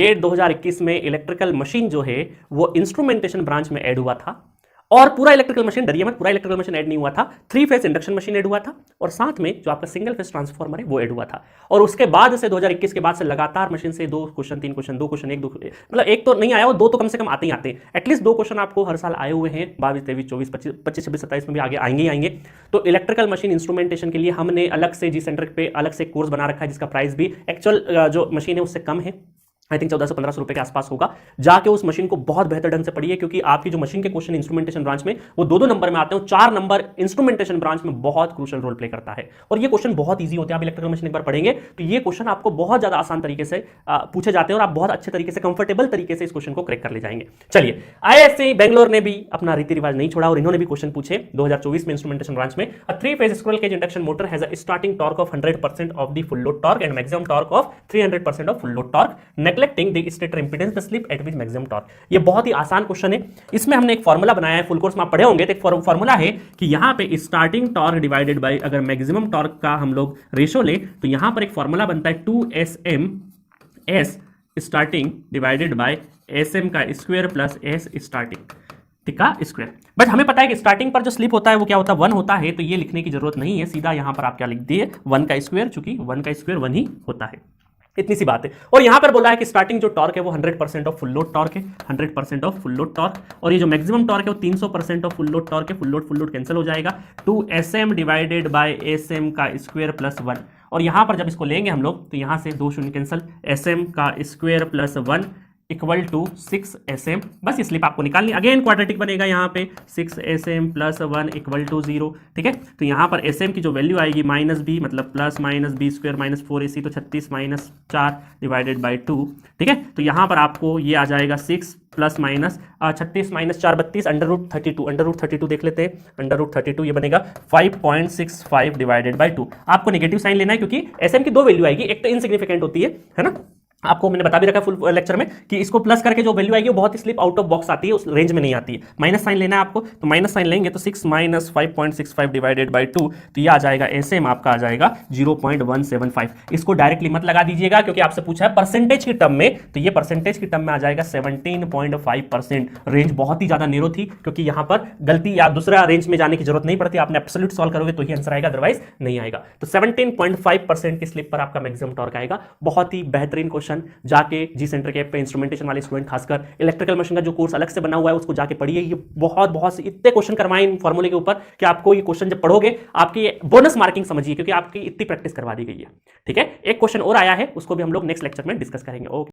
ये 2021 में electrical machine जो है वो इंस्ट्रूमेंटेशन ब्रांच में ऐड हुआ था और पूरा इलेक्ट्रिकल मशीन, डरिए मत, पूरा इलेक्ट्रिकल मशीन ऐड नहीं हुआ था। 3 फेज इंडक्शन मशीन ऐड हुआ था और साथ में जो आपका सिंगल फेज ट्रांसफार्मर है वो ऐड हुआ था। और उसके बाद से 2021 के बाद से लगातार मशीन से 2 क्वेश्चन 3 क्वेश्चन 2 क्वेश्चन 1 2 मतलब एक तो नहीं आया और 2 तो कम से कम आते ही आते हैं। एटलीस्ट 2 क्वेश्चन आपको हर साल आए हुए हैं, 22 23 24 25 25 26 27 में भी आगे आएंगे ही आएंगे। तो इलेक्ट्रिकल मशीन इंस्ट्रूमेंटेशन के लिए हमने अलग से जी सेंटर पे अलग से कोर्स बना रखा है जिसका प्राइस भी एक्चुअल जो मशीन है उससे कम है। आई थिंक 1400-1500 रुपए के आसपास होगा। जाके उस मशीन को बहुत बेहतर ढंग से पढ़िए क्योंकि आपकी जो मशीन के क्वेश्चन इंस्ट्रूमेंटेशन ब्रांच में वो 2-2 नंबर में आते हैं, 4 नंबर इंस्ट्रूमेंटेशन ब्रांच में बहुत क्रूशियल रोल प्ले करता है और ये क्वेश्चन बहुत ईजी होते हैं। आप इलेक्ट्रिकल मशीन एक बार पढ़ेंगे तो ये क्वेश्चन आपको बहुत ज्यादा आसान तरीके से पूछे जाते हैं और आप बहुत अच्छे तरीके से कंफर्टेबल तरीके से इस क्वेश्चन को क्रैक कर ले जाएंगे। चलिए, IISc बेंगलोर ने भी अपना रीति रिवाज नहीं छोड़ा और इन्होंने भी क्वेश्चन पूछे 2024 में इंस्ट्रूमेंटेशन ब्रांच में। A 3 phase squirrel cage induction motor has a starting torque of 100% of the full load torque and maximum torque of 300% of full load torque, neglecting the stator impedance the slip at which maximum torque. ये बहुत ही आसान question है। इसमें हमने एक formula बनाया है, full course में आप पढ़े होंगे। तो एक फॉर्मूला है कि यहां पे स्टार्टिंग टॉर्क डिवाइडेड बाय अगर मैक्सिमम टॉर्क का हम लोग रेशो ले तो यहां पर एक फॉर्मूला बनता है 2SM S starting divided by SM का स्क्वायर प्लस S स्टार्टिंग का स्क्वायर। बट हमें पता है कि स्टार्टिंग पर जो स्लिप होता है वो क्या होता है, 1 होता है। तो ये लिखने की जरूरत नहीं है, सीधा यहां पर आप क्या लिख दिए 1 का स्क्वायर, चूंकि 1 का स्क्वायर 1 ही होता है। इतनी सी बात है। और यहां पर बोला है कि स्टार्टिंग जो टॉर्क है वो 100% ऑफ फुल लोड टॉर्क है, 100% ऑफ फुल लोड टॉर्क, और ये जो मैक्सिमम टॉर्क है वो 300% ऑफ फुल लोड टॉर्क है। फुल लोड कैंसिल हो जाएगा, 2SM डिवाइडेड बाय SM का स्क्वायर प्लस 1। और यहां पर जब इसको लेंगे हम लोग तो यहां से 2 शून्य कैंसिल, SM का square plus 1 equal to 6SM। बस ये स्लिप आपको निकालनी, अगेन क्वाड्रेटिक बनेगा यहाँ पे 6SM प्लस 1 इक्वल टू 0। ठीक है, तो यहाँ पर SM की जो वैल्यू आएगी -b मतलब plus minus B square minus 4AC, तो 36 माइनस 4 डिवाइडेड बाई 2। ठीक है, तो यहाँ पर आपको ये आ जाएगा 6 प्लस माइनस 36 माइनस 4 32 √32 देख लेते हैं। √32 ये बनेगा 5.65 डिवाइडेड बाई 2। आपको नेगेटिव साइन लेना है क्योंकि SM की 2 वैल्यू आएगी, एक तो इनसिग्निफिकेंट होती है ना, आपको मैंने बता भी रखा फुल लेक्चर में कि इसको प्लस करके जो वैल्यू आएगी वो बहुत ही स्लिप आउट ऑफ बॉक्स आती है, उस रेंज में नहीं आती है। माइनस साइन लेना है आपको, तो माइनस साइन लेंगे तो 6 माइनस 5.65 डिवाइडेड बाई 2, तो ये आ जाएगा SM आपका आ जाएगा 0.175। इसको डायरेक्टली मत लगा दीजिएगा क्योंकि आपसे पूछा है परसेंटेज की टर्म में, तो ये परसेंटेज की टर्म में आ जाएगा 17.5%। रेंज बहुत ही ज्यादा नेरो थी क्योंकि यहां पर गलती या दूसरा रेंज में जाने की जरूरत नहीं पड़ती, आपने एब्सोल्यूट सॉल्व करोगे तो ही आंसर आएगा, अदरवाइज नहीं आएगा। तो 17.5% की स्लिप पर आपका मैक्सिमम टॉर्क आएगा। बहुत ही बेहतरीन क्वेश्चन, जाके जी सेंटर के पे इंस्ट्रूमेंटेशन वाले स्टूडेंट खासकर इलेक्ट्रिकल मशीन का जो कोर्स अलग से बना हुआ है उसको जाके पढ़िए। ये बहुत से इतने क्वेश्चन करवाएं इन फॉर्मूले के ऊपर कि आपको ये क्वेश्चन जब पढ़ोगे आपकी बोनस मार्किंग समझिए क्योंकि आपकी इतनी प्रैक्टिस करवा दी गई है। ठीक है, एक क्वेश्चन और आया है, उसको भी हम लोग नेक्स्ट लेक्चर में डिस्कस करेंगे। ओके।